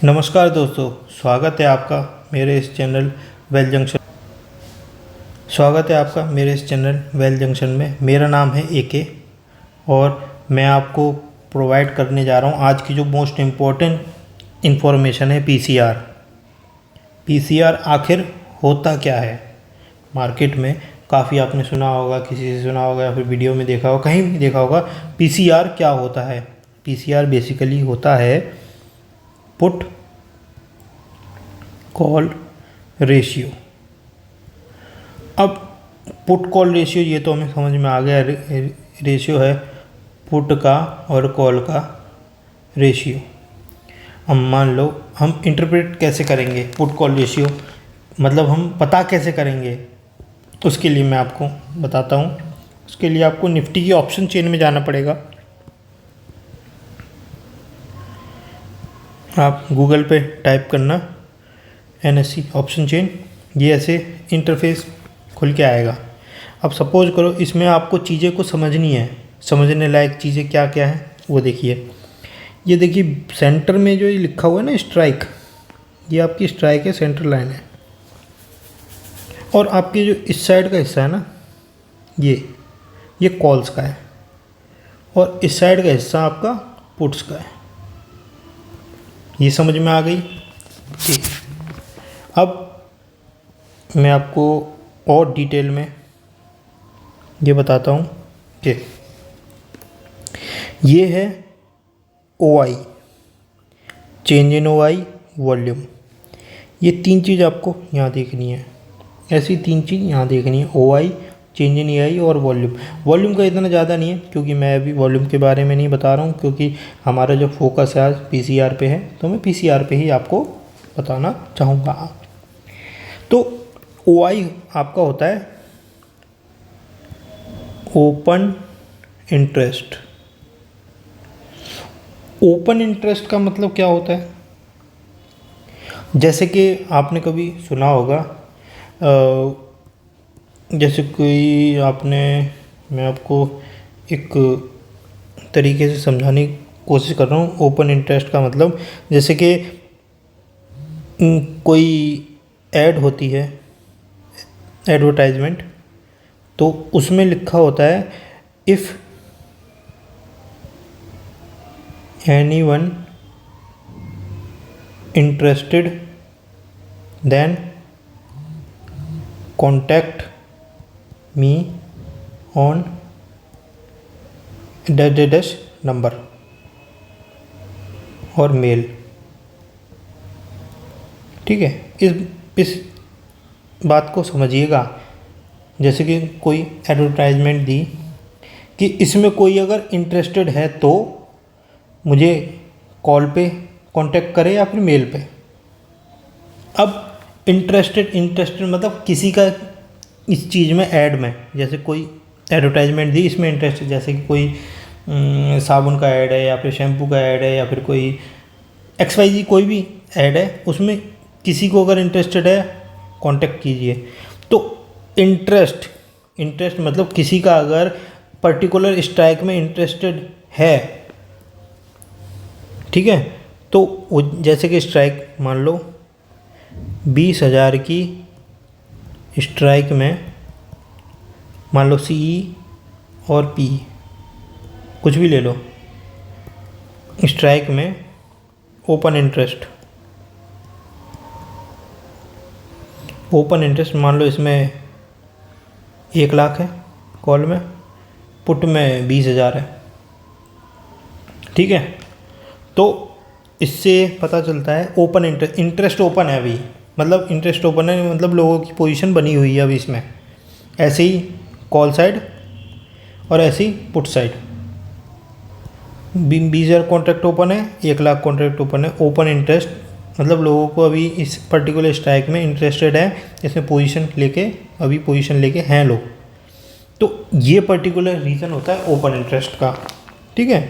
नमस्कार दोस्तों, स्वागत है आपका मेरे इस चैनल वेल जंक्शन में। मेरा नाम है एके और मैं आपको प्रोवाइड करने जा रहा हूँ आज की जो मोस्ट इम्पोर्टेंट इन्फॉर्मेशन है पीसीआर। पीसीआर आखिर होता क्या है? मार्केट में काफ़ी आपने सुना होगा, किसी से सुना होगा या फिर वीडियो में देखा होगा, कहीं भी देखा होगा। पीसीआर क्या होता है? पीसीआर बेसिकली होता है पुट कॉल रेशियो। अब पुट कॉल रेशियो ये तो हमें समझ में आ गया, रेशियो है पुट का और कॉल का रेशियो। अब मान लो हम इंटरप्रेट कैसे करेंगे पुट कॉल रेशियो, मतलब हम पता कैसे करेंगे, उसके लिए मैं आपको बताता हूँ। उसके लिए आपको निफ्टी की ऑप्शन चेन में जाना पड़ेगा। आप गूगल पे टाइप करना NSE ऑप्शन चेन, ये ऐसे इंटरफेस खुल के आएगा। अब सपोज करो इसमें आपको चीज़ें को समझनी है, समझने लायक चीज़ें क्या क्या हैं वो देखिए। ये देखिए सेंटर में जो ये लिखा हुआ है ना स्ट्राइक, ये आपकी स्ट्राइक है, सेंटर लाइन है। और आपके जो इस साइड का हिस्सा है ना, ये कॉल्स का है और इस साइड का हिस्सा आपका पुट्स का है। ये समझ में आ गई? ठीक। अब मैं आपको और डिटेल में ये बताता हूँ कि ये है OI, change in OI, volume. ये तीन चीज़ आपको यहाँ देखनी है, ऐसी तीन चीज़ यहाँ देखनी है, OI, चेंज इन EI और वॉल्यूम। वॉल्यूम का इतना ज़्यादा नहीं है क्योंकि मैं अभी वॉल्यूम के बारे में नहीं बता रहा हूँ, क्योंकि हमारा जो फोकस है आज पीसीआर पे है, तो मैं पीसीआर पे ही आपको बताना चाहूँगा। तो OI आपका होता है ओपन इंटरेस्ट। ओपन इंटरेस्ट का मतलब क्या होता है? जैसे कि आपने कभी सुना होगा, जैसे कोई आपने, मैं आपको एक तरीके से समझाने की कोशिश कर रहा हूँ। ओपन इंटरेस्ट का मतलब जैसे कि कोई ऐड होती है, एडवर्टाइजमेंट, तो उसमें लिखा होता है if anyone interested then contact me on dash number और मेल। ठीक है, इस बात को समझिएगा। जैसे कि कोई एडवर्टाइजमेंट दी कि इसमें कोई अगर इंटरेस्टेड है तो मुझे कॉल पे कांटेक्ट करे या फिर मेल पे। अब इंटरेस्टेड मतलब किसी का इस चीज़ में ऐड में, जैसे कोई एडवर्टाइजमेंट दी इसमें इंटरेस्टेड, जैसे कि कोई साबुन का ऐड है या फिर शैम्पू का ऐड है या फिर कोई XYZ कोई भी ऐड है, उसमें किसी को अगर इंटरेस्टेड है कांटेक्ट कीजिए। तो इंटरेस्ट मतलब किसी का अगर पर्टिकुलर स्ट्राइक में इंटरेस्टेड है, ठीक है, तो जैसे कि स्ट्राइक मान लो 20,000 की स्ट्राइक में, मान लो CE और PE कुछ भी ले लो, स्ट्राइक में ओपन इंटरेस्ट मान लो इसमें 1 लाख है कॉल में, पुट में 20,000 है। ठीक है, तो इससे पता चलता है ओपन इंटरेस्ट ओपन है अभी, मतलब इंटरेस्ट ओपन है, मतलब लोगों की पोजीशन बनी हुई है अभी इसमें। ऐसे ही कॉल साइड और ऐसे ही पुट साइड 20,000 कॉन्ट्रैक्ट ओपन है, 1 लाख कॉन्ट्रैक्ट ओपन है। ओपन इंटरेस्ट मतलब लोगों को अभी इस पर्टिकुलर स्ट्राइक में इंटरेस्टेड है, इसमें पोजीशन लेके हैं लोग। तो ये पर्टिकुलर रीज़न होता है ओपन इंटरेस्ट का। ठीक है,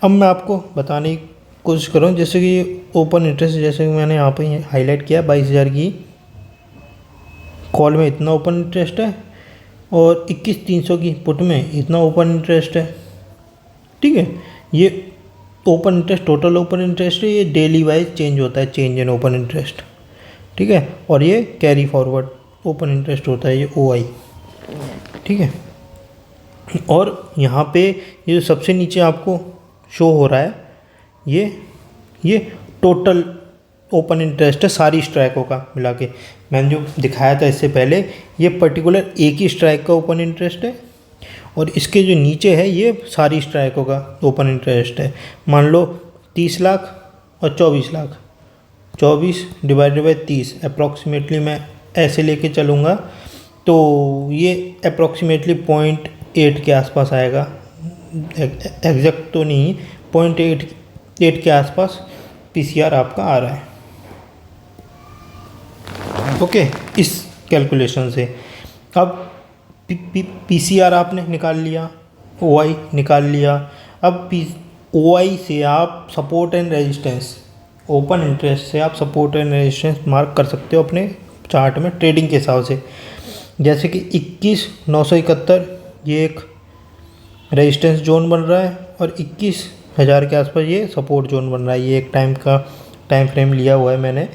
अब मैं आपको बताने की कोशिश कर रहा हूँ। जैसे कि ओपन इंटरेस्ट, जैसे कि मैंने यहाँ पे हाईलाइट किया, 22,000 की कॉल में इतना ओपन इंटरेस्ट है और 21,300 की पुट में इतना ओपन इंटरेस्ट है। ठीक है, ये open interest total open interest है, ये डेली वाइज चेंज होता है, चेंज इन ओपन इंटरेस्ट, ठीक है। और ये कैरी फॉरवर्ड ओपन इंटरेस्ट होता है, ये OI, ठीक है। और यहाँ पे ये जो सबसे नीचे आपको शो हो रहा है, ये टोटल ओपन इंटरेस्ट है सारी स्ट्राइकों का मिला के। मैंने जो दिखाया था इससे पहले, ये पर्टिकुलर एक ही स्ट्राइक का ओपन इंटरेस्ट है, और इसके जो नीचे है ये सारी स्ट्राइकों का ओपन इंटरेस्ट है। मान लो 30 लाख और 24 लाख, 24 डिवाइडेड बाई 30 अप्रॉक्सीमेटली मैं ऐसे लेके चलूँगा तो ये अप्रॉक्सीमेटली 0.8 के आसपास आएगा, एग्जैक्ट तो नहीं, 0.8 के आसपास PCR आपका आ रहा है, ओके। इस कैलकुलेशन से अब PCR आपने निकाल लिया, OI निकाल लिया। अब OI से आप support and resistance, open interest से आप सपोर्ट एंड रेजिस्टेंस मार्क कर सकते हो अपने चार्ट में ट्रेडिंग के हिसाब से। जैसे कि 21,971 ये एक रेजिस्टेंस जोन बन रहा है, और 21,000 के आसपास ये सपोर्ट जोन बन रहा है। ये एक टाइम फ्रेम लिया हुआ है मैंने,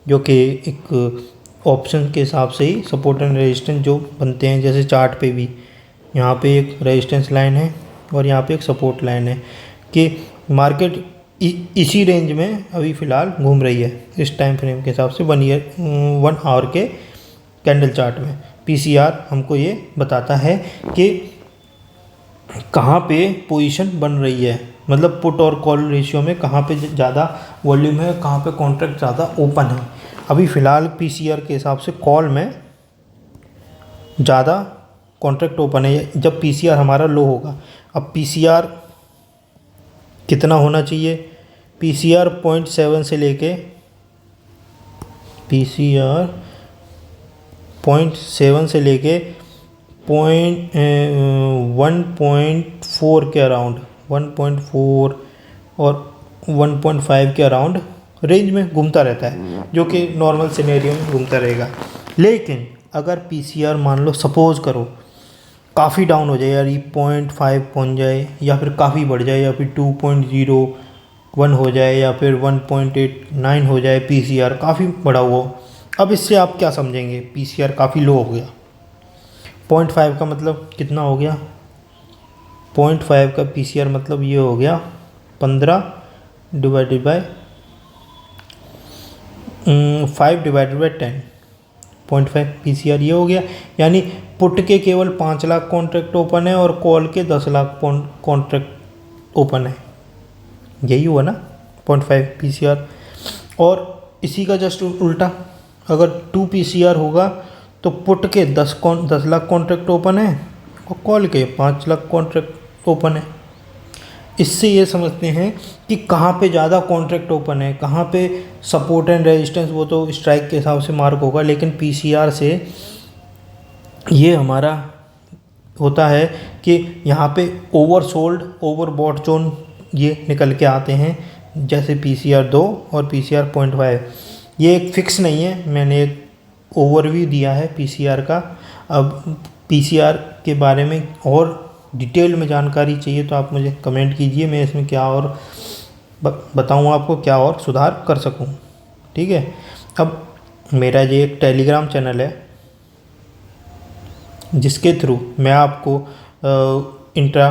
जो कि एक ऑप्शन के हिसाब से ही सपोर्ट एंड रेजिस्टेंस जो बनते हैं। जैसे चार्ट पे भी यहाँ पे एक रेजिस्टेंस लाइन है और यहाँ पे एक सपोर्ट लाइन है, कि मार्केट इसी रेंज में अभी फ़िलहाल घूम रही है इस टाइम फ्रेम के हिसाब से, 1 आवर के कैंडल चार्ट में। PCR हमको ये बताता है कि कहाँ पे पोजीशन बन रही है, मतलब पुट और कॉल रेशियो में कहाँ पे ज़्यादा वॉल्यूम है, कहाँ पे कॉन्ट्रैक्ट ज़्यादा ओपन है। अभी फ़िलहाल PCR के हिसाब से कॉल में ज़्यादा कॉन्ट्रैक्ट ओपन है जब PCR हमारा लो होगा। अब PCR कितना होना चाहिए? PCR 0.7 से लेके PCR 0.7 से लेके 1.4 के अराउंड, 1.4 और 1.5 के अराउंड रेंज में घूमता रहता है, जो कि नॉर्मल सिनेरियो में घूमता रहेगा। लेकिन अगर PCR मान लो सपोज करो काफ़ी डाउन हो जाए यार, ये 0.5 पहुँच जाए, या फिर काफ़ी बढ़ जाए, या फिर 2.01 हो जाए, या फिर 1.89 हो जाए, PCR काफ़ी बढ़ा हुआ। अब इससे आप क्या समझेंगे? PCR काफ़ी लो हो गया। 0.5 का मतलब कितना हो गया? 0.5 का PCR मतलब ये हो गया 15 divided by 5 divided by 10, 0.5 PCR ये हो गया। यानी पुट के केवल 5 लाख कॉन्ट्रैक्ट ओपन है और कॉल के 10 लाख कॉन्ट्रैक्ट ओपन है, यही हुआ ना 0.5 PCR। और इसी का जस्ट उल्टा, अगर 2 PCR होगा तो पुट के 10 लाख कॉन्ट्रैक्ट ओपन है और कॉल के 5 लाख कॉन्ट्रैक्ट ओपन है। इससे ये समझते हैं कि कहाँ पे ज़्यादा कॉन्ट्रैक्ट ओपन है, कहाँ पे सपोर्ट एंड रेजिस्टेंस, वो तो स्ट्राइक के हिसाब से मार्क होगा, लेकिन PCR से ये हमारा होता है कि यहाँ पे ओवरसोल्ड ओवरबॉट जोन ये निकल के आते हैं। जैसे PCR 2 और PCR 0.5, ये एक फिक्स नहीं है, मैंने एक ओवरव्यू दिया है PCR का। अब PCR के बारे में और डिटेल में जानकारी चाहिए तो आप मुझे कमेंट कीजिए, मैं इसमें क्या और बताऊँ आपको, क्या और सुधार कर सकूँ, ठीक है। अब मेरा ये एक टेलीग्राम चैनल है जिसके थ्रू मैं आपको इंट्रा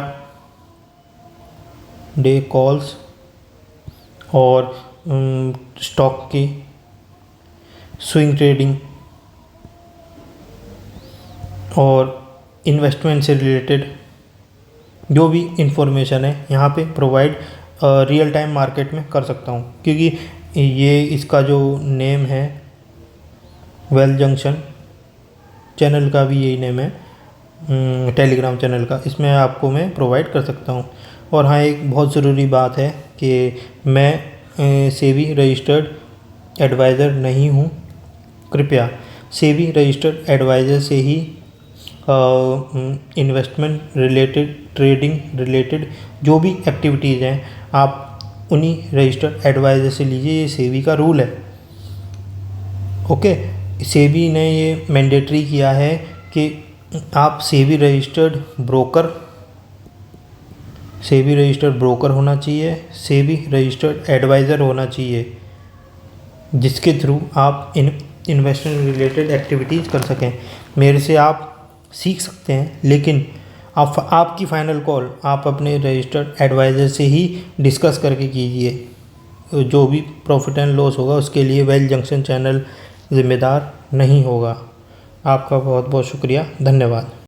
डे कॉल्स और स्टॉक की स्विंग ट्रेडिंग और इन्वेस्टमेंट से रिलेटेड जो भी इंफॉर्मेशन है यहाँ पे प्रोवाइड रियल टाइम मार्केट में कर सकता हूँ, क्योंकि ये इसका जो नेम है वेल्थ जंक्शन, चैनल का भी यही नेम है टेलीग्राम चैनल का, इसमें आपको मैं प्रोवाइड कर सकता हूँ। और हाँ, एक बहुत ज़रूरी बात है कि मैं सेबी रजिस्टर्ड एडवाइज़र नहीं हूँ। कृपया सेबी रजिस्टर्ड एडवाइज़र से ही इन्वेस्टमेंट रिलेटेड, ट्रेडिंग रिलेटेड जो भी एक्टिविटीज़ हैं आप उन्हीं रजिस्टर्ड एडवाइज़र से लीजिए, ये सेबी का रूल है, ओके। सेबी ने ये मैंडेटरी किया है कि आप SEBI registered broker SEBI registered broker होना चाहिए, सेबी रजिस्टर्ड एडवाइज़र होना चाहिए, जिसके थ्रू आप इन्वेस्टमेंट रिलेटेड एक्टिविटीज़ कर सकें। मेरे से आप सीख सकते हैं, लेकिन आपकी फ़ाइनल कॉल आप अपने रजिस्टर्ड एडवाइज़र से ही डिस्कस करके कीजिए। जो भी प्रॉफिट एंड लॉस होगा उसके लिए वेल्थ जंक्शन चैनल ज़िम्मेदार नहीं होगा। आपका बहुत बहुत शुक्रिया, धन्यवाद।